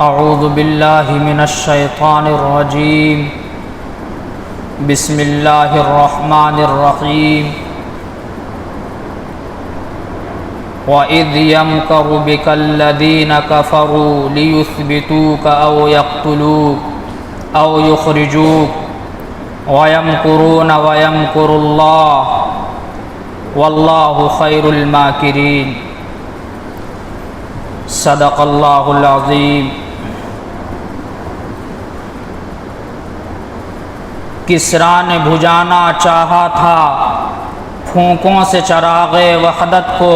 اعوذ باللہ من الشیطان الرجیم بسم اللہ الرحمن الرحیم وَإِذْ يَمْكَرُ بِكَ الَّذِينَ كَفَرُوا لِيُثْبِتُوكَ أَوْ يَقْتُلُوكَ أَوْ يُخْرِجُوكَ وَيَمْكُرُونَ وَيَمْكُرُ اللَّهُ وَاللَّهُ خَيْرُ الْمَاكِرِينَ۔ صدق اللہ العظیم۔ کسریٰ نے بجھانا چاہا تھا پھونکوں سے چراغ وحدت کو،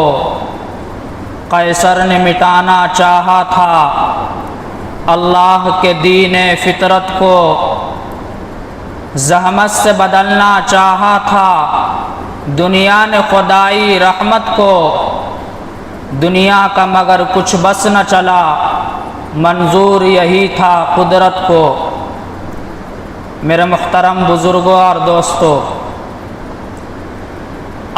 قیصر نے مٹانا چاہا تھا اللہ کے دین فطرت کو، زحمت سے بدلنا چاہا تھا دنیا نے خدائی رحمت کو، دنیا کا مگر کچھ بس نہ چلا، منظور یہی تھا قدرت کو۔ میرے محترم بزرگوں اور دوستو،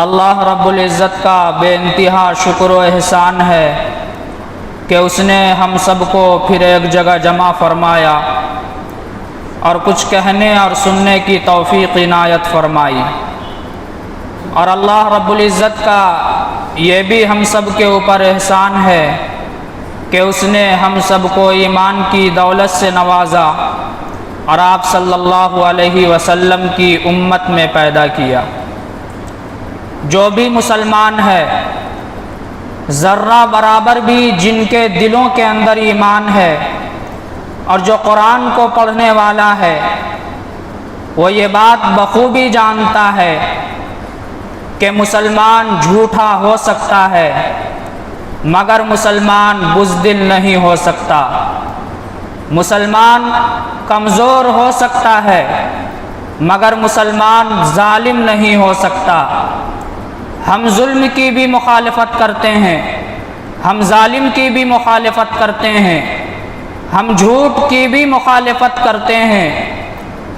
اللہ رب العزت کا بے انتہا شکر و احسان ہے کہ اس نے ہم سب کو پھر ایک جگہ جمع فرمایا اور کچھ کہنے اور سننے کی توفیق عنایت فرمائی، اور اللہ رب العزت کا یہ بھی ہم سب کے اوپر احسان ہے کہ اس نے ہم سب کو ایمان کی دولت سے نوازا اور آپ صلی اللہ علیہ وسلم کی امت میں پیدا کیا۔ جو بھی مسلمان ہے، ذرہ برابر بھی جن کے دلوں کے اندر ایمان ہے اور جو قرآن کو پڑھنے والا ہے، وہ یہ بات بخوبی جانتا ہے کہ مسلمان جھوٹا ہو سکتا ہے مگر مسلمان بزدل نہیں ہو سکتا، مسلمان کمزور ہو سکتا ہے مگر مسلمان ظالم نہیں ہو سکتا۔ ہم ظلم کی بھی مخالفت کرتے ہیں، ہم ظالم کی بھی مخالفت کرتے ہیں، ہم جھوٹ کی بھی مخالفت کرتے ہیں،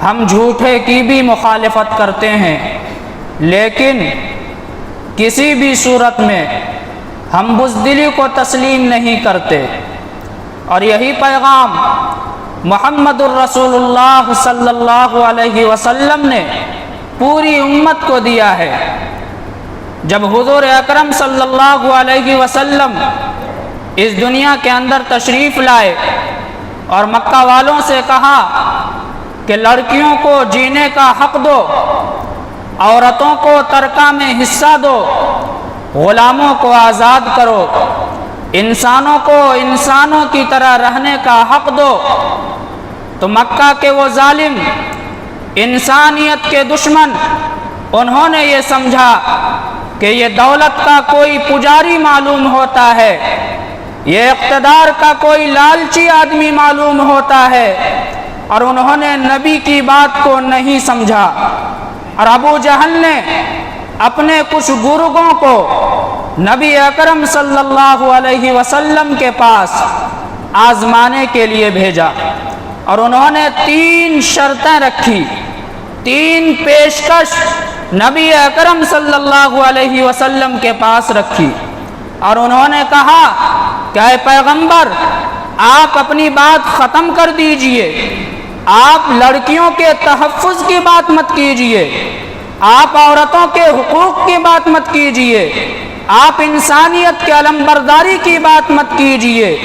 ہم جھوٹے کی بھی مخالفت کرتے ہیں، لیکن کسی بھی صورت میں ہم بزدلی کو تسلیم نہیں کرتے۔ اور یہی پیغام محمد الرسول اللہ صلی اللہ علیہ وسلم نے پوری امت کو دیا ہے۔ جب حضور اکرم صلی اللہ علیہ وسلم اس دنیا کے اندر تشریف لائے اور مکہ والوں سے کہا کہ لڑکیوں کو جینے کا حق دو، عورتوں کو ترکہ میں حصہ دو، غلاموں کو آزاد کرو، انسانوں کو انسانوں کی طرح رہنے کا حق دو، تو مکہ کے وہ ظالم، انسانیت کے دشمن، انہوں نے یہ سمجھا کہ یہ دولت کا کوئی پجاری معلوم ہوتا ہے، یہ اقتدار کا کوئی لالچی آدمی معلوم ہوتا ہے، اور انہوں نے نبی کی بات کو نہیں سمجھا۔ اور ابو جہل نے اپنے کچھ گروگوں کو نبی اکرم صلی اللہ علیہ وسلم کے پاس آزمانے کے لیے بھیجا، اور انہوں نے 3 شرطیں رکھی، 3 پیشکش نبی اکرم صلی اللہ علیہ وسلم کے پاس رکھی، اور انہوں نے کہا کہ اے پیغمبر، آپ اپنی بات ختم کر دیجئے، آپ لڑکیوں کے تحفظ کی بات مت کیجئے، آپ عورتوں کے حقوق کی بات مت کیجئے، آپ انسانیت کے علمبرداری کی بات مت کیجئے،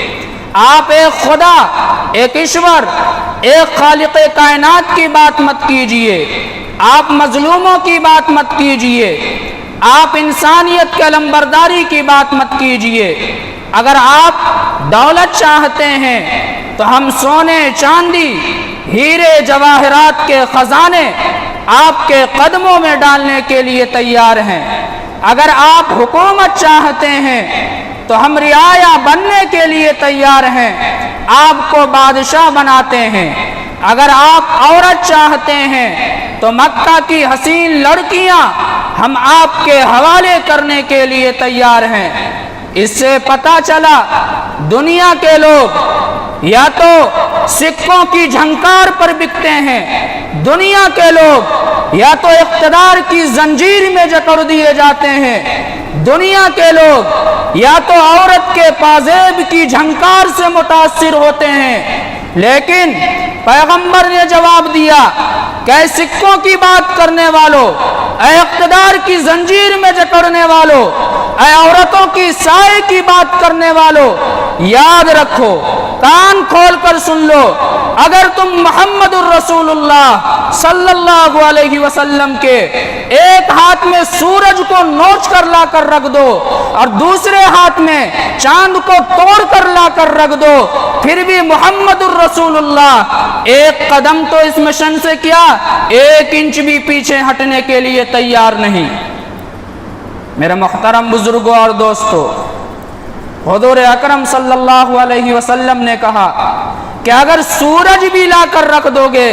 آپ ایک خدا، ایک ایشور، ایک خالق کائنات کی بات مت کیجئے، آپ مظلوموں کی بات مت کیجئے، آپ انسانیت کے علمبرداری کی بات مت کیجئے۔ اگر آپ دولت چاہتے ہیں تو ہم سونے چاندی ہیرے جواہرات کے خزانے آپ کے قدموں میں ڈالنے کے لیے تیار ہیں، اگر آپ حکومت چاہتے ہیں تو ہم رعایا بننے کے لیے تیار ہیں، آپ کو بادشاہ بناتے ہیں، اگر آپ عورت چاہتے ہیں تو مکہ کی حسین لڑکیاں ہم آپ کے حوالے کرنے کے لیے تیار ہیں۔ اس سے پتہ چلا دنیا کے لوگ یا تو سکوں کی جھنکار پر بکتے ہیں، دنیا کے لوگ یا تو اقتدار کی زنجیر میں جکڑ دیے جاتے ہیں، دنیا کے لوگ یا تو عورت کے پازیب کی جھنکار سے متاثر ہوتے ہیں، لیکن پیغمبر نے جواب دیا کہ اے سکوں کی بات کرنے والوں، اے اقتدار کی زنجیر میں جکڑنے والوں، اے عورتوں کی سائے کی بات کرنے والوں، یاد رکھو، کان کھول کر سن لو، اگر تم محمد الرسول اللہ صلی اللہ علیہ وسلم کے ایک ہاتھ میں سورج کو نوچ کر لا کر رکھ دو اور دوسرے ہاتھ میں چاند کو توڑ کر لا کر رکھ دو، پھر بھی محمد الرسول اللہ ایک قدم تو اس مشن سے کیا، ایک انچ بھی پیچھے ہٹنے کے لیے تیار نہیں۔ میرے محترم بزرگوں اور دوستو، حضور اکرم صلی اللہ علیہ وسلم نے کہا کہ اگر سورج بھی لا کر رکھ دو گے،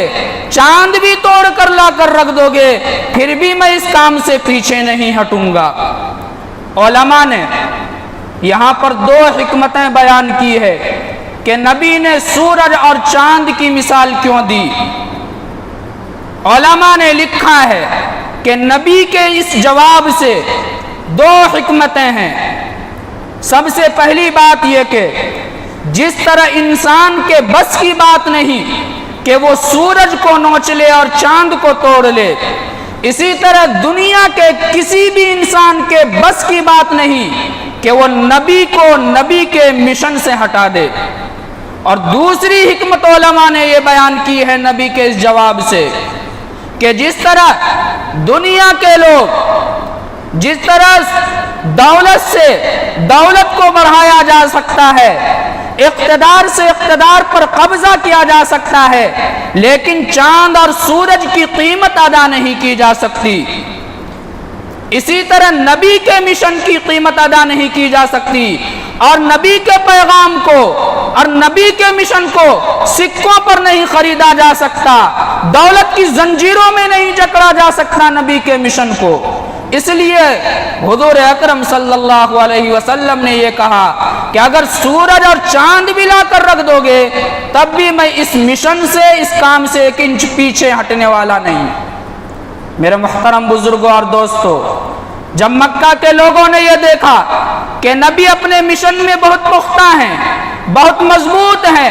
چاند بھی توڑ کر لا کر رکھ دو گے، پھر بھی میں اس کام سے پیچھے نہیں ہٹوں گا۔ علماء نے یہاں پر دو حکمتیں بیان کی ہے کہ نبی نے سورج اور چاند کی مثال کیوں دی۔ علماء نے لکھا ہے کہ نبی کے اس جواب سے دو حکمتیں ہیں۔ سب سے پہلی بات یہ کہ جس طرح انسان کے بس کی بات نہیں کہ وہ سورج کو نوچ لے اور چاند کو توڑ لے، اسی طرح دنیا کے کسی بھی انسان کے بس کی بات نہیں کہ وہ نبی کو نبی کے مشن سے ہٹا دے۔ اور دوسری حکمت علماء نے یہ بیان کی ہے نبی کے اس جواب سے کہ جس طرح دنیا کے لوگ جس طرح دولت سے دولت کو بڑھایا جا سکتا ہے، اقتدار سے اقتدار پر قبضہ کیا جا سکتا ہے، لیکن چاند اور سورج کی قیمت ادا نہیں کی جا سکتی، اسی طرح نبی کے مشن کی قیمت ادا نہیں کی جا سکتی، اور نبی کے پیغام کو اور نبی کے مشن کو سکوں پر نہیں خریدا جا سکتا، دولت کی زنجیروں میں نہیں جکڑا جا سکتا نبی کے مشن کو۔ اس لیے حضور اکرم صلی اللہ علیہ وسلم نے یہ کہا کہ اگر سورج اور چاند بھی لا کر رکھ دو گے تب بھی میں اس مشن سے، اس کام سے ایک انچ پیچھے ہٹنے والا نہیں۔ میرے محترم بزرگوں اور دوستو، جب مکہ کے لوگوں نے یہ دیکھا کہ نبی اپنے مشن میں بہت پختہ ہیں، بہت مضبوط ہیں،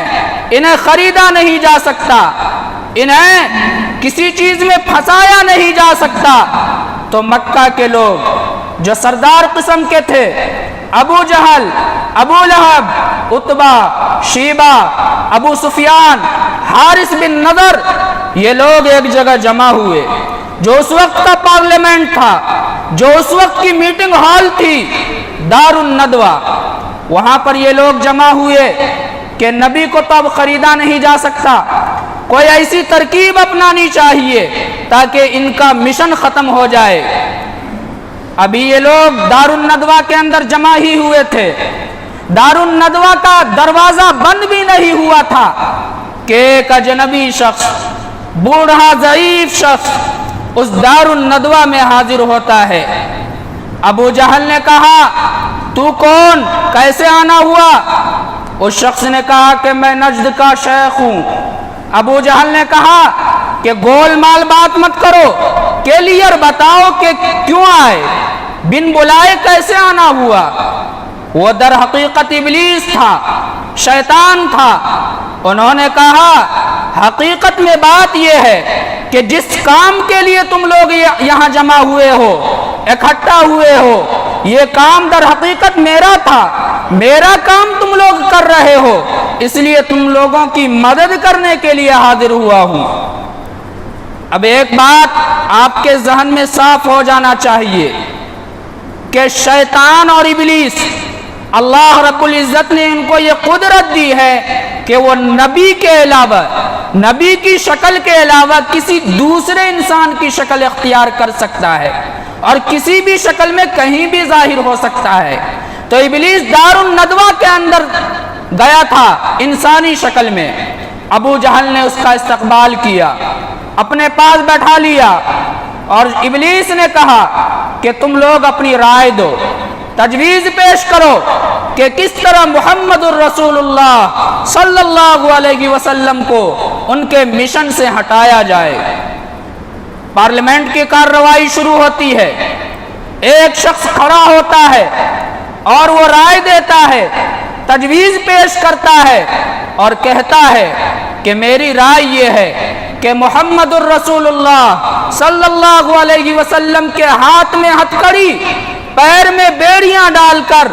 انہیں خریدا نہیں جا سکتا، انہیں کسی چیز میں پھنسایا نہیں جا سکتا، تو مکہ کے لوگ جو سردار قسم کے تھے، ابو جہل، ابو لہب، عتبہ، شیبہ، ابو سفیان، حارث بن نضر، یہ لوگ ایک جگہ جمع ہوئے۔ جو اس وقت کا پارلیمنٹ تھا، جو اس وقت کی میٹنگ ہال تھی، دار الندوہ، وہاں پر یہ لوگ جمع ہوئے کہ نبی کو تو اب خریدا نہیں جا سکتا، کوئی ایسی ترکیب اپنانی چاہیے تاکہ ان کا مشن ختم ہو جائے۔ ابھی یہ لوگ دار الندوہ کے اندر جمع ہی ہوئے تھے، دار الندوہ کا دروازہ بند بھی نہیں ہوا تھا کہ ایک اجنبی شخص، بوڑھا ضعیف شخص اس دار الندوہ میں حاضر ہوتا ہے۔ ابو جہل نے کہا تو کون، کیسے آنا ہوا؟ اس شخص نے کہا کہ میں نجد کا شیخ ہوں۔ ابو جہل نے کہا کہ گول مال بات مت کرو، کلیئر بتاؤ کہ کیوں آئے، بن بلائے کیسے آنا ہوا؟ وہ در حقیقت ابلیس تھا، شیطان تھا۔ انہوں نے کہا حقیقت میں بات یہ ہے کہ جس کام کے لیے تم لوگ یہاں جمع ہوئے ہو، اکٹھا ہوئے ہو، یہ کام در حقیقت میرا تھا، میرا کام تم لوگ کر رہے ہو، اس لیے تم لوگوں کی مدد کرنے کے لیے حاضر ہوا ہوں۔ اب ایک بات آپ کے ذہن میں صاف ہو جانا چاہیے کہ شیطان اور ابلیس، اللہ رب العزت نے ان کو یہ قدرت دی ہے کہ وہ نبی کے علاوہ، نبی کی شکل کے علاوہ کسی دوسرے انسان کی شکل اختیار کر سکتا ہے اور کسی بھی شکل میں کہیں بھی ظاہر ہو سکتا ہے۔ تو ابلیس دار الندوہ کے اندر گیا تھا انسانی شکل میں، ابو جہل نے اس کا استقبال کیا، اپنے پاس بیٹھا لیا، اور ابلیس نے کہا کہ تم لوگ اپنی رائے دو، تجویز پیش کرو کہ کس طرح محمد الرسول اللہ صلی اللہ علیہ وسلم کو ان کے مشن سے ہٹایا جائے۔ پارلیمنٹ کی کارروائی شروع ہوتی ہے، ایک شخص کھڑا ہوتا ہے اور وہ رائے دیتا ہے، تجویز پیش کرتا ہے اور کہتا ہے کہ میری رائے یہ ہے کہ محمد الرسول اللہ صلی اللہ علیہ وسلم کے ہاتھ میں ہتھکڑی، پیر میں بیڑیاں ڈال کر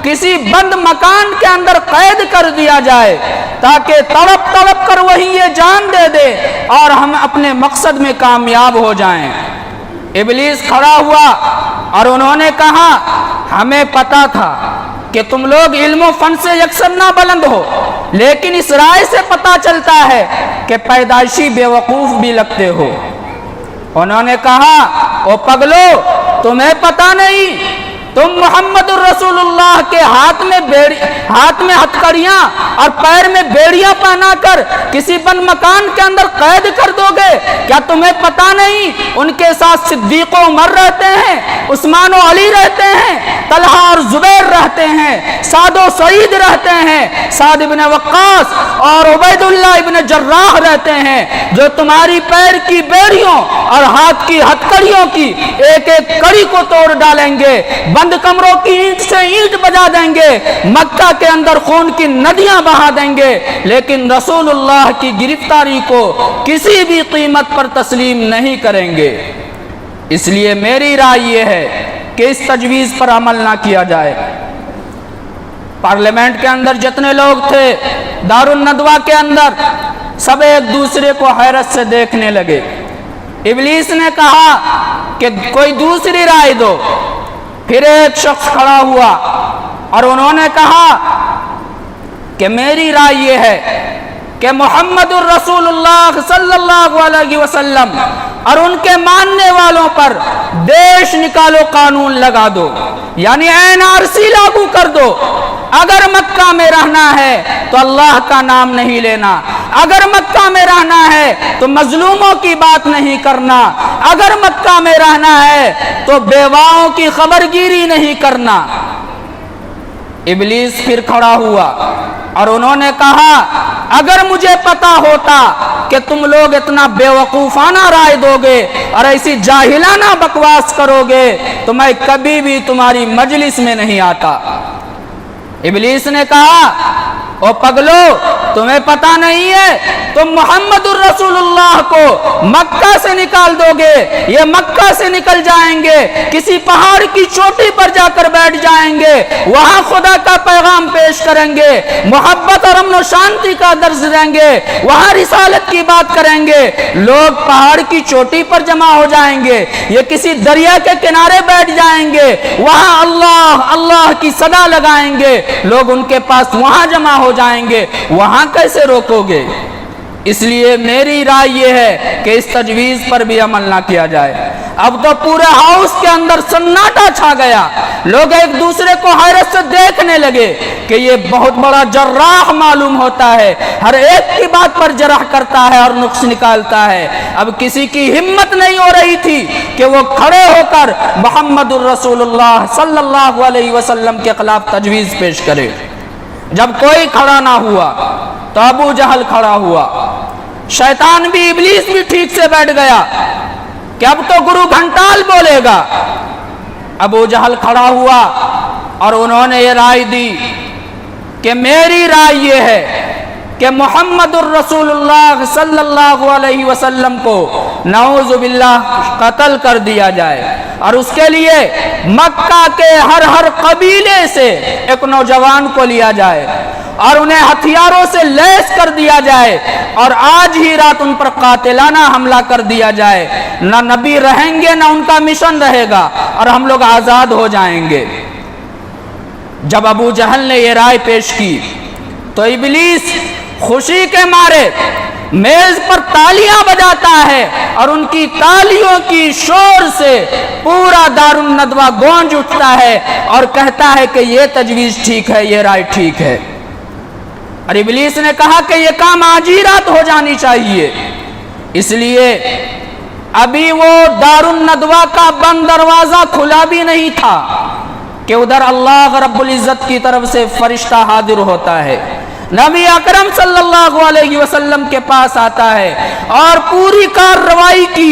کسی بند مکان کے اندر قید کر دیا جائے تاکہ تڑپ تڑپ کر وہی یہ جان دے دے اور ہم اپنے مقصد میں کامیاب ہو جائیں۔ ابلیس کھڑا ہوا اور انہوں نے کہا ہمیں پتا تھا کہ تم لوگ علم و فن سے یکسر نہ بلند ہو، لیکن اس رائے سے پتا چلتا ہے کہ پیدائشی بے وقوف بھی لگتے ہو۔ انہوں نے کہا او پگلو، تمہیں پتا نہیں تم محمد الرسول اللہ کے ہاتھ میں ہتھکڑیاں اور پیر میں بیڑیاں پہنا کر کسی بند مکان کے اندر قید کر دو گے؟ کیا تمہیں پتا نہیں ان کے ساتھ صدیق و عمر رہتے ہیں، عثمان و علی رہتے ہیں، طلحہ اور زبیر رہتے ہیں، سعد و سعید رہتے ہیں، سعد ابن وقاص اور عبید اللہ ابن جراح رہتے ہیں، جو تمہاری پیر کی بیڑیوں اور ہاتھ کی ہتھکڑیوں کی ایک ایک کڑی کو توڑ ڈالیں گے، بند کمروں کی اینٹ سے اینٹ بجا دیں گے، مکہ کے اندر خون کی ندیاں بہا دیں گے، لیکن رسول اللہ کی گرفتاری کو کسی بھی قیمت پر تسلیم نہیں کریں گے۔ اس لیے میری رائے یہ ہے کہ اس تجویز پر عمل نہ کیا جائے۔ پارلیمنٹ کے اندر جتنے لوگ تھے، دارالندوہ کے اندر، سب ایک دوسرے کو حیرت سے دیکھنے لگے۔ ابلیس نے کہا کہ کوئی دوسری رائے دو۔ پھر ایک شخص کھڑا ہوا اور انہوں نے کہا کہ میری رائے یہ ہے کہ محمد الرسول اللہ صلی اللہ علیہ وسلم اور ان کے ماننے والوں پر دیش نکالو قانون لگا دو، یعنی NRC لاگو کر دو۔ اگر مکہ میں رہنا ہے تو اللہ کا نام نہیں لینا، اگر مکہ میں رہنا ہے تو مظلوموں کی بات نہیں کرنا، اگر مکہ میں رہنا ہے تو بیواؤں کی خبرگیری نہیں کرنا۔ ابلیس پھر کھڑا ہوا اور انہوں نے کہا اگر مجھے پتا ہوتا کہ تم لوگ اتنا بے وقوفانہ رائے دو گے اور ایسی جاہلانہ بکواس کرو گے تو میں کبھی بھی تمہاری مجلس میں نہیں آتا۔ ابلیس نے کہا او پگلو، تمہیں پتا نہیں ہے تم محمد الرسول اللہ کو مکہ سے نکال دو گے، یہ مکہ سے نکل جائیں گے، کسی پہاڑ کی چوٹی پر جا کر بیٹھ جائیں گے، وہاں خدا کا پیغام پیش کریں گے، محبت اور امن و شانتی کا درس دیں گے، وہاں رسالت کی بات کریں گے، لوگ پہاڑ کی چوٹی پر جمع ہو جائیں گے، یہ کسی دریا کے کنارے بیٹھ جائیں گے، وہاں اللہ اللہ کی صدا لگائیں گے، لوگ ان کے پاس وہاں جمع ہو جائیں گے، وہاں کیسے روکو گے؟ اس لیے میری رائے یہ ہے کہ اس تجویز پر بھی عمل نہ کیا جائے۔ اب تو پورے ہاؤس کے اندر سناٹا چھا گیا، لوگ ایک دوسرے کو حیرت سے دیکھنے لگے کہ یہ بہت بڑا جراح معلوم ہوتا ہے، ہر ایک کی بات پر جرح کرتا ہے اور نقص نکالتا ہے۔ اب کسی کی ہمت نہیں ہو رہی تھی کہ وہ کھڑے ہو کر محمد الرسول اللہ صلی اللہ علیہ وسلم کے خلاف تجویز پیش کرے۔ جب کوئی کھڑا نہ ہوا تو ابو جہل کھڑا ہوا، شیطان بھی ابلیس بھی ٹھیک سے بیٹھ گیا کہ اب تو گرو گھنٹال بولے گا۔ ابو جہل کھڑا ہوا اور انہوں نے یہ رائے دی کہ میری رائے یہ ہے کہ محمد الرسول اللہ صلی اللہ علیہ وسلم کو نعوذ باللہ قتل کر دیا جائے، اور اس کے لیے مکہ کے ہر قبیلے سے ایک نوجوان کو لیا جائے اور انہیں ہتھیاروں سے لیس کر دیا جائے، اور آج ہی رات ان پر قاتلانہ حملہ کر دیا جائے، نہ نبی رہیں گے نہ ان کا مشن رہے گا، اور ہم لوگ آزاد ہو جائیں گے۔ جب ابو جہل نے یہ رائے پیش کی تو ابلیس خوشی کے مارے میز پر تالیاں بجاتا ہے، اور ان کی تالیوں کی شور سے پورا دارالندوہ گونج اٹھتا ہے اور کہتا ہے کہ یہ تجویز ٹھیک ہے، یہ رائے ٹھیک ہے۔ اور ابلیس نے کہا کہ یہ کام آج ہی رات ہو جانی چاہیے۔ اس لیے ابھی وہ دارالندوہ کا بند دروازہ کھلا بھی نہیں تھا کہ ادھر اللہ رب العزت کی طرف سے فرشتہ حاضر ہوتا ہے، نبی اکرم صلی اللہ علیہ وسلم کے پاس آتا ہے اور پوری کارروائی کی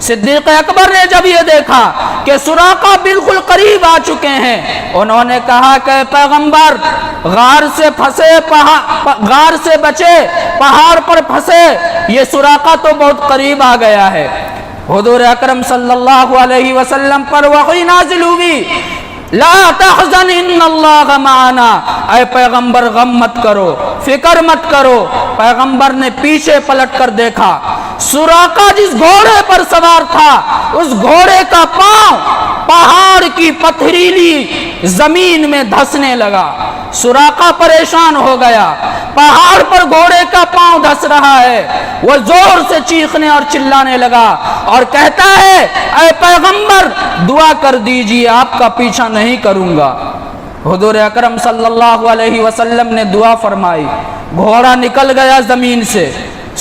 صدیق اکبر نے جب یہ دیکھا کہ سراقہ بالکل قریب آ چکے ہیں، انہوں نے کہا کہ پیغمبر غار سے بچے، پہاڑ پر پھنسے، یہ سراقہ تو بہت قریب آ گیا ہے۔ حضور اکرم صلی اللہ علیہ وسلم پر وحی نازل ہوئی، لا تحزن ان اللہ معنا، اے پیغمبر غم مت کرو، فکر مت کرو۔ پیغمبر نے پیچھے پلٹ کر دیکھا، سراقہ جس گھوڑے پر سوار تھا اس گھوڑے کا پاؤں پہاڑ کی پتھریلی زمین میں دھسنے لگا۔ سراقہ پریشان ہو گیا، پہاڑ پر گھوڑے کا پاؤں دھس رہا ہے، وہ زور سے چیخنے اور چلانے لگا اور کہتا ہے اے پیغمبر دعا کر دیجئے، آپ کا پیچھا نہیں کروں گا۔ حضور اکرم صلی اللہ علیہ وسلم نے دعا فرمائی، گھوڑا نکل گیا زمین سے۔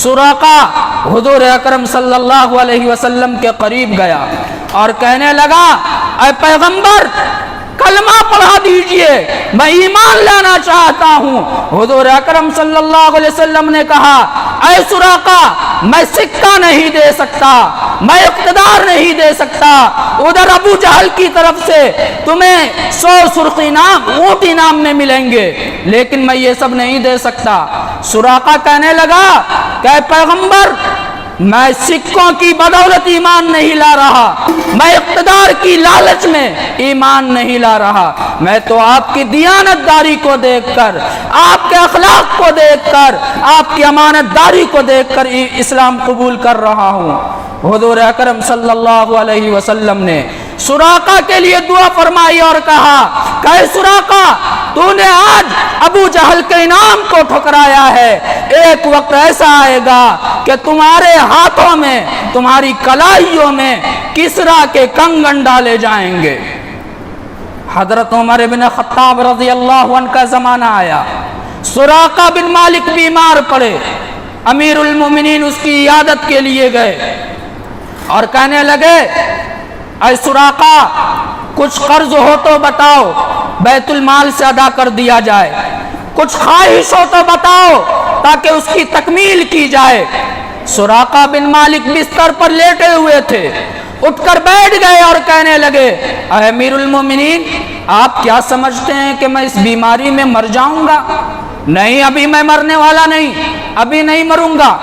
سراقہ حضور اکرم صلی اللہ علیہ وسلم کے قریب گیا اور کہنے لگا اے پیغمبر کلمہ پڑھا دیجئے، میں ایمان لانا چاہتا ہوں۔ حضور اکرم صلی اللہ علیہ وسلم نے کہا اے سراقہ میں سکہ نہیں دے سکتا، میں اقتدار نہیں دے سکتا، ادھر ابو جہل کی طرف سے تمہیں 100 سرخ انعام اونٹ انعام میں ملیں گے، لیکن میں یہ سب نہیں دے سکتا۔ سراقہ کہنے لگا کہ اے پیغمبر میں سکوں کی بدولت ایمان نہیں لا رہا، میں اقتدار کی لالچ میں ایمان نہیں لا رہا، میں تو آپ کی دیانت داری کو دیکھ کر، آپ کے اخلاق کو دیکھ کر، آپ کی امانت داری کو دیکھ کر اسلام قبول کر رہا ہوں۔ حضور اکرم صلی اللہ علیہ وسلم نے سراقہ کے لیے دعا فرمائی اور کہا کہ اے سراقہ تو نے آج ابو جہل کے انعام کو ٹھکرایا ہے، ایک وقت ایسا آئے گا کہ تمہارے ہاتھوں میں، تمہاری کلائیوں میں کسرا کے کنگن ڈالے جائیں گے۔ حضرت عمر بن خطاب رضی اللہ عنہ کا زمانہ آیا، سراقہ بن مالک بیمار پڑے، امیر المومنین اس کی عیادت کے لیے گئے اور کہنے لگے اے سراقہ کچھ قرض ہو تو بتاؤ، بیت المال سے ادا کر دیا جائے، کچھ خواہش ہو تو بتاؤ تاکہ اس کی تکمیل کی جائے۔ سراقہ بن مالک بستر پر لیٹے ہوئے تھے، اٹھ کر بیٹھ گئے اور کہنے لگے اے امیر المومنین آپ کیا سمجھتے ہیں کہ میں اس بیماری میں مر جاؤں گا؟ نہیں، ابھی میں مرنے والا نہیں، ابھی نہیں مروں گا۔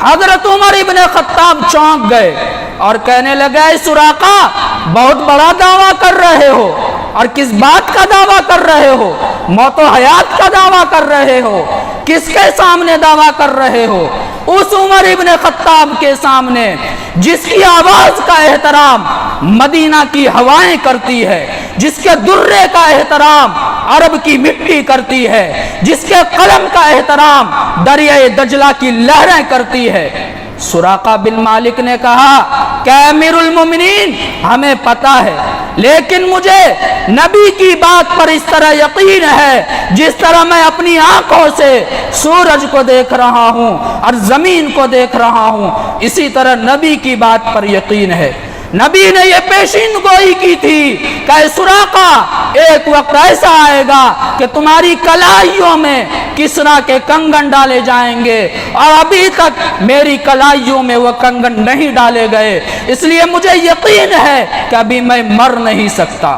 حضرت عمر ابن خطاب چونک گئے اور کہنے لگے اے سراقہ بہت بڑا دعویٰ کر رہے ہو، اور کس بات کا دعویٰ کر رہے ہو؟ موت و حیات کا دعویٰ کر رہے ہو؟ کس کے سامنے دعویٰ کر رہے ہو؟ اس عمر ابن خطاب کے سامنے جس کی آواز کا احترام مدینہ کی ہوائیں کرتی ہے، جس کے درے کا احترام عرب کی مٹی کرتی ہے، جس کے قلم کا احترام دریائے دجلہ کی لہریں کرتی ہے۔ سراقہ بن مالک نے کہا کہ امیر المومنین ہمیں پتہ ہے، لیکن مجھے نبی کی بات پر اس طرح یقین ہے جس طرح میں اپنی آنکھوں سے سورج کو دیکھ رہا ہوں اور زمین کو دیکھ رہا ہوں، اسی طرح نبی کی بات پر یقین ہے۔ نبی نے یہ پیشین گوئی کی تھی کہ سراقہ ایک وقت ایسا آئے گا کہ تمہاری کلائیوں میں کسرا کے کنگن ڈالے جائیں گے، اور ابھی تک میری کلائیوں میں وہ کنگن نہیں ڈالے گئے، اس لیے مجھے یقین ہے کہ ابھی میں مر نہیں سکتا۔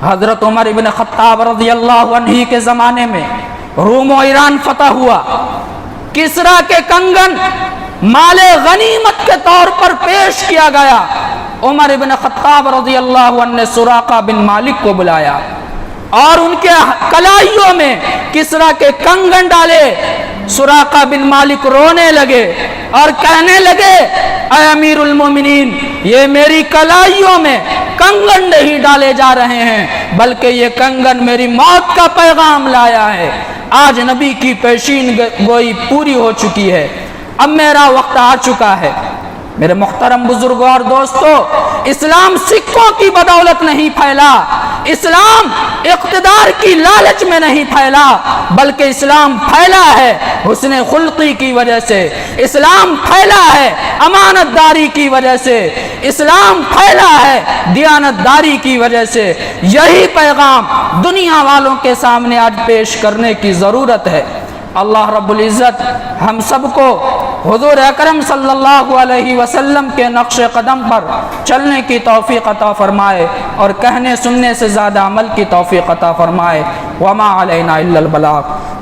حضرت عمر بن خطاب رضی اللہ عنہ کے زمانے میں روم و ایران فتح ہوا، کسرا کے کنگن مال غنیمت کے طور پر پیش کیا گیا۔ عمر بن خطاب رضی اللہ عنہ نے سراقہ بن مالک کو بلایا اور ان کے کلائیوں میں کسرا کے کنگن ڈالے۔ سراقہ بن مالک رونے لگے اور کہنے لگے اے امیر المومنین یہ میری کلائیوں میں کنگن نہیں ڈالے جا رہے ہیں، بلکہ یہ کنگن میری موت کا پیغام لایا ہے۔ آج نبی کی پیشین گوئی پوری ہو چکی ہے، اب میرا وقت آ چکا ہے۔ میرے محترم بزرگوں اور دوستو، اسلام سکوں کی بدولت نہیں پھیلا، اسلام اقتدار کی لالچ میں نہیں پھیلا، بلکہ اسلام پھیلا ہے حسن خلقی کی وجہ سے، اسلام پھیلا ہے امانت داری کی وجہ سے، اسلام پھیلا ہے دیانت داری کی وجہ سے۔ یہی پیغام دنیا والوں کے سامنے آج پیش کرنے کی ضرورت ہے۔ اللہ رب العزت ہم سب کو حضور اکرم صلی اللہ علیہ وسلم کے نقش قدم پر چلنے کی توفیق عطا فرمائے اور کہنے سننے سے زیادہ عمل کی توفیق عطا فرمائے۔ وما علینا الا البلاغ۔